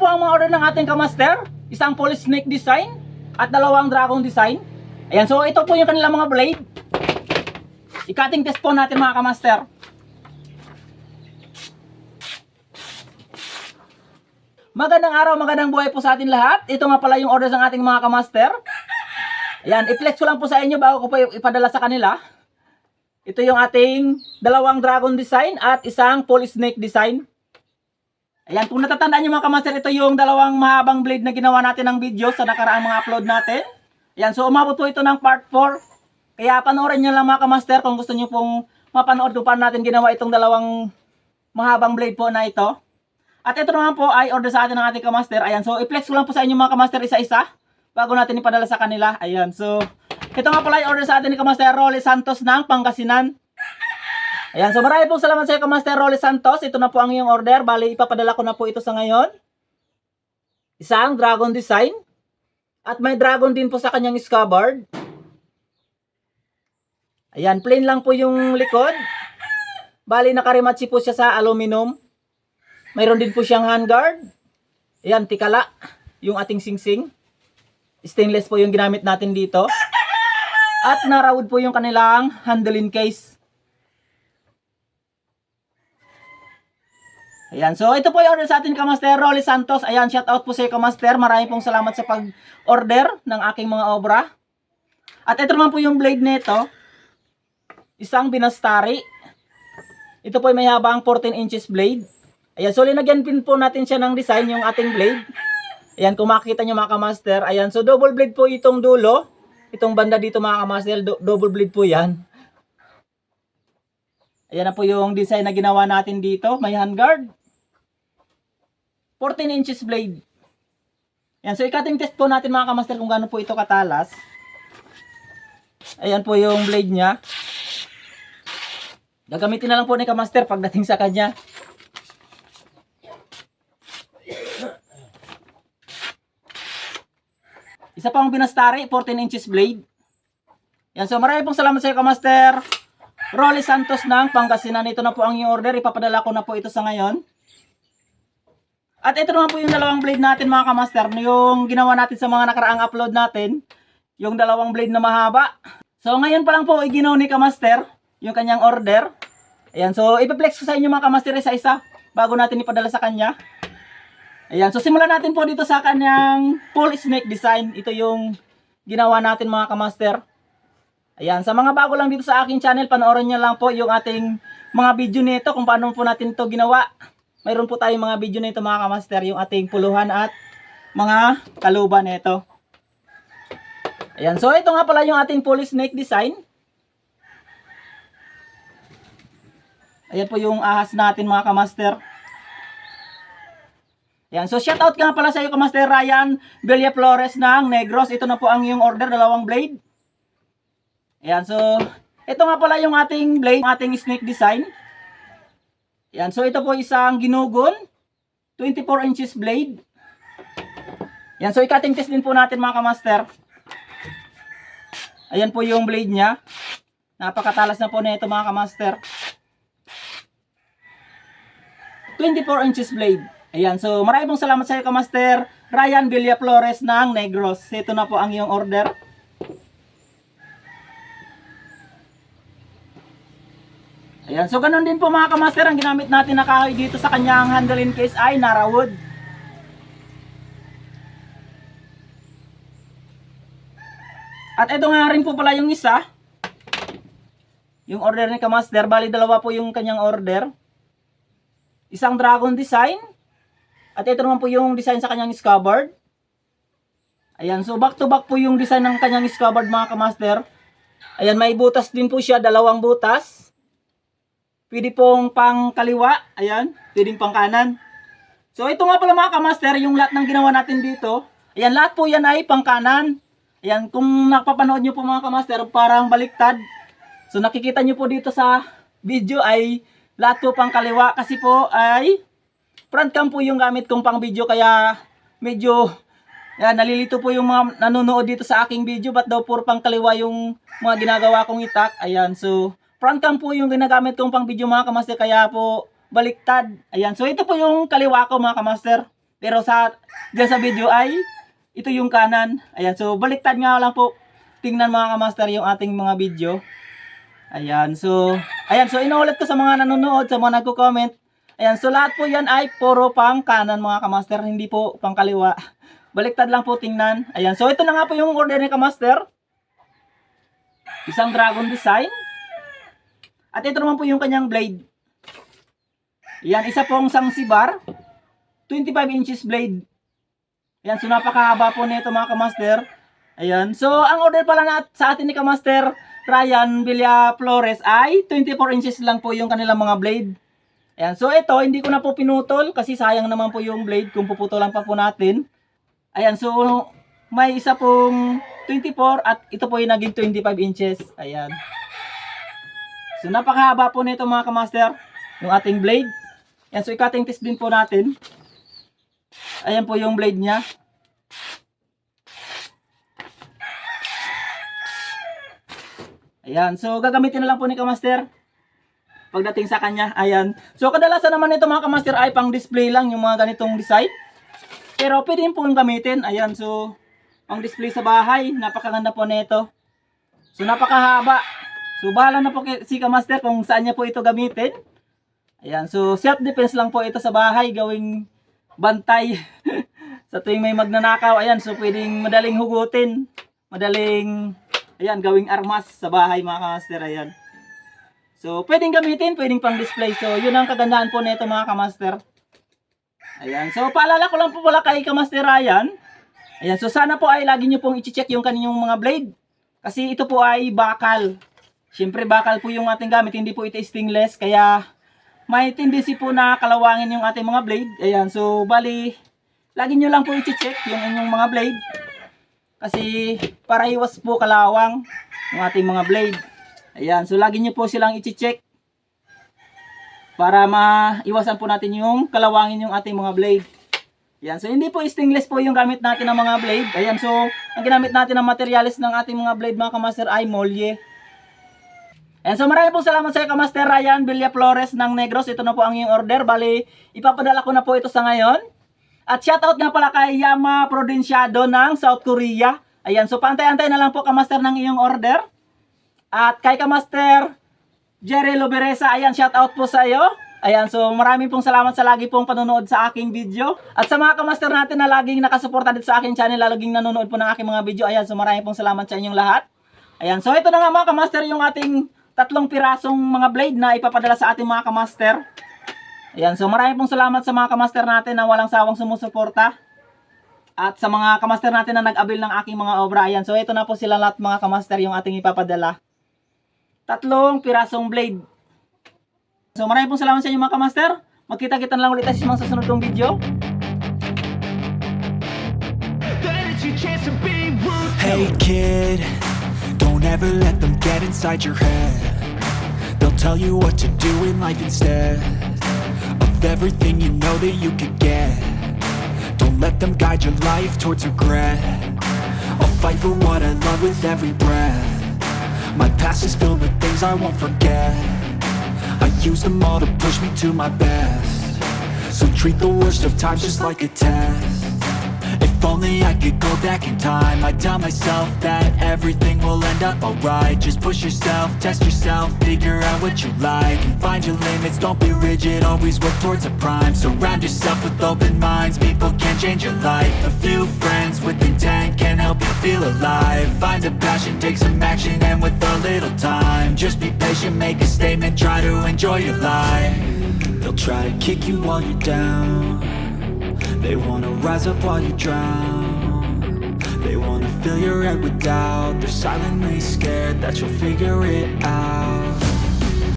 po ang mga order ng ating kamaster. Isang police snake design at dalawang dragon design. Ayan, so ito po yung kanilang mga blade. I-cutting test po natin mga kamaster. Magandang araw, magandang buhay po sa atin lahat. Ito nga pala yung orders ng ating mga kamaster. Ayan, i-flex ko lang po sa inyo bago ko po ipadala sa kanila. Ito yung ating dalawang dragon design at isang police snake design. Ayan, kung natatandaan nyo mga kamaster, ito yung dalawang mahabang blade na ginawa natin ng video sa nakaraang mga upload natin. Ayan, so umabot po ito ng part 4. Kaya panoorin nyo lang mga kamaster kung gusto nyo pong mapanood kung paano natin ginawa itong dalawang mahabang blade po na ito. At ito naman po ay order sa atin ng ating kamaster. Ayan, so i-flex ko lang po sa inyo mga kamaster isa-isa bago natin ipadala sa kanila. Ayan, so ito nga pala ay order sa atin ni Kamaster Rolly Santos ng Pangasinan. Ayan, so marami pong salamat sa iyo Kamaster Rolly Santos. Ito na po ang iyong order. Bali, ipapadala ko na po ito sa ngayon. Isang dragon design. At may dragon din po sa kanyang scabbard. Ayan, plain lang po yung likod. Bali, nakarimatsi po siya sa aluminum. Mayroon din po siyang handguard. Ayan, tikala. Yung ating singsing. Stainless po yung ginamit natin dito. At narawod po yung kanilang handling case. Ayan, so ito po yung order sa atin Kamaster Rolly Santos. Ayan, shout out po sa iyo Kamaster. Maraming pong salamat sa pag-order ng aking mga obra. At ito naman po yung blade nito. Isang binastari. Ito po ay may habang 14 inches blade. Ayan, so linagyan din po natin siya ng design yung ating blade. Ayan, kung makikita nyo mga Kamaster. Ayan, so double blade po itong dulo. Itong banda dito mga Kamaster, double blade po yan. Ayan na po yung design na ginawa natin dito. May handguard. 14 inches blade. Ayan, so i-cutting test po natin mga Kamaster kung gaano po ito katalas. Ayan po yung blade niya. Gagamitin na lang po ni Kamaster pagdating sa kanya. Isa pang binastari, 14 inches blade. Yan, so maraming pong salamat sa iyo Kamaster Rolly Santos ng Pangasinan. Ito na po ang iyong order. Ipapadala ko na po ito sa ngayon. At ito naman po yung dalawang blade natin mga Kamaster. Yung ginawa natin sa mga nakaraang upload natin. Yung dalawang blade na mahaba. So ngayon pa lang po i-ginaw ni Kamaster yung kanyang order. Ayan, so ipiplex ko sa inyo mga Kamaster isa-isa bago natin ipadala sa kanya. Ayan, so simulan natin po dito sa kanyang full snake design. Ito yung ginawa natin mga Kamaster. Ayan, sa mga bago lang dito sa aking channel, panoorin nyo lang po yung ating mga video nito kung paano po natin ito ginawa. Mayroon po tayong mga video nito mga Kamaster, yung ating puluhan at mga kaluban nito. Ayan, so ito nga pala yung ating full snake design. Ayan po yung ahas natin mga Kamaster. Ayan, so shoutout nga pala sa iyo Kamaster Ryan Villaflores ng Negros. Ito na po ang iyong order, dalawang blade. Ayan, so ito nga pala yung ating blade, ating snake design. Ayan, so ito po isang ginugon, 24 inches blade. Ayan, so i-cutting test din po natin mga Kamaster. Ayan po yung blade niya. Napakatalas na po na ito mga Kamaster. 24 inches blade. Ayan, so maraming pong salamat sa iyo Kamaster Ryan Villaflores ng Negros. Ito na po ang iyong order. Ayan, so ganun din po mga Kamaster, ang ginamit natin na kahoy dito sa kanyang handling case ay Narawood. At ito nga rin po pala yung isa. Yung order ni Kamaster, bali dalawa po yung kanyang order. Isang dragon design. At ito naman po yung design sa kanyang scabbard. Ayan, so back to back po yung design ng kanyang scabbard mga Kamaster. Ayan, may butas din po siya, dalawang butas. Pwede pong pang kaliwa, ayan, pwedeng pang kanan. So ito nga pala mga Kamaster, yung lahat ng ginawa natin dito. Ayan, lahat po yan ay pang kanan. Ayan, kung napapanood nyo po mga Kamaster, parang baliktad. So nakikita nyo po dito sa video ay lahat po pang kaliwa kasi po ay front cam po yung gamit kong pang video kaya medyo nalilito po yung mga nanonood dito sa aking video. Ba't daw puro pang kaliwa yung mga ginagawa kong itak. Ayan, so front cam po yung ginagamit kong pang video mga Kamaster kaya po baliktad. Ayan, so ito po yung kaliwa ko mga Kamaster. Pero dyan sa video ay ito yung kanan. Ayan, so baliktad nga lang po. Tingnan mga kamaster yung ating mga video. Ayan, so inuulit ko sa mga nanonood, sa mga nagko-comment. Ayan, so lahat po yan ay puro pang kanan mga kamaster, hindi po pang kaliwa. Baliktad lang po tingnan. Ayan, so ito na nga po yung order ni kamaster. Isang dragon design. At ito naman po yung kanyang blade. Ayan, isa pong Zanzibar. 25 inches blade. Ayan, so napakahaba po nito mga kamaster. Ayan, so ang order pala sa atin ni kamaster Ryan Villa Flores ay 24 inches lang po yung kanilang mga blade. Ayan, so ito hindi ko na po pinutol kasi sayang naman po yung blade kung puputulan pa po natin. Ayan, so may isa pong 24 at ito po yung naging 25 inches. Ayan. So napakahaba po nito mga kamaster, yung ating blade. Ayan, so i-cutting test din po natin. Ayan po yung blade niya. Ayan, so gagamitin na lang po ni kamaster pagdating sa kanya. Ayan, so kadalasan naman ito mga kamaster ay pang display lang yung mga ganitong design. Pero pwede din pong gamitin. Ayan, so pang display sa bahay, napakaganda po nito. So napakahaba. So bahala na po si kamaster kung saan niya po ito gamitin. Ayan, so self-defense lang po ito sa bahay, gawing bantay sa tuwing may magnanakaw. Ayan, so pwedeng madaling hugutin, madaling gawing armas sa bahay mga kamaster. Ayan. So pwedeng gamitin, pwedeng pang display. So yun ang kagandahan po nito mga kamaster. Ayan, so paalala ko lang po pala kay kamaster Ryan. Ayan, so sana po ay lagi nyo pong i-check yung kaninyong mga blade. Kasi ito po ay bakal. Siyempre bakal po yung ating gamit, hindi po ito stainless. Kaya may tendency po na kalawangin yung ating mga blade. Ayan, so bali, lagi nyo lang po i-check yung inyong mga blade. Kasi para iwas po kalawang ng ating mga blade. Ayan, so lagi nyo po silang i-check. Para maiwasan po natin yung kalawangin yung ating mga blade. Ayan, so hindi po stainless po yung gamit natin ng mga blade. Ayan, so ang ginamit natin ng materials ng ating mga blade mga kamaster ay molye. Ayan, so maraming pong salamat sa kamaster Ryan Villa Flores ng Negros. Ito na po ang iyong order. Bali, ipapadala ko na po ito sa ngayon. At shoutout nga pala kay Yama Prodenciado ng South Korea. Ayan, so pantay-antay na lang po kamaster ng iyong order. At kay kamaster Jerry Loberesa, ayan, shoutout po sa iyo. Ayan, so maraming pong salamat sa lagi pong panonood sa aking video. At sa mga kamaster natin na laging nakasuporta dito sa aking channel, laging nanonood po ng aking mga video. Ayan, so maraming pong salamat sa inyong lahat. Ayan, so ito na nga mga kamaster yung ating 3 pirasong mga blade na ipapadala sa ating mga kamaster. Ayan, so maraming pong salamat sa mga kamaster natin na walang sawang sumusuporta. At sa mga kamaster natin na nag-avail ng aking mga obra. Ayan, so ito na po sila lahat mga kamaster yung ating ipapadala. 3 pirasong blade. So maraming pong salamat sa inyo mga kamaster. Magkita-kita na lang ulit tayo sa mga susunod kong video. Hey kid, don't ever let them get inside your head. They'll tell you what to do in life instead of everything you know that you could get. Don't let them guide your life towards regret. I'll fight for what I love with every breath. My past is filled with things I won't forget. I use them all to push me to my best. So treat the worst of times just like a test. If only I could go back in time, I'd tell myself that everything will end up alright. Just push yourself, test yourself, figure out what you like, and find your limits, don't be rigid, always work towards a prime. Surround yourself with open minds, people can change your life. A few friends with intent can help you feel alive. Find a passion, take some action, and with a little time, just be patient, make a statement, try to enjoy your life. They'll try to kick you while you're down. They wanna rise up while you drown. They wanna fill your head with doubt. They're silently scared that you'll figure it out.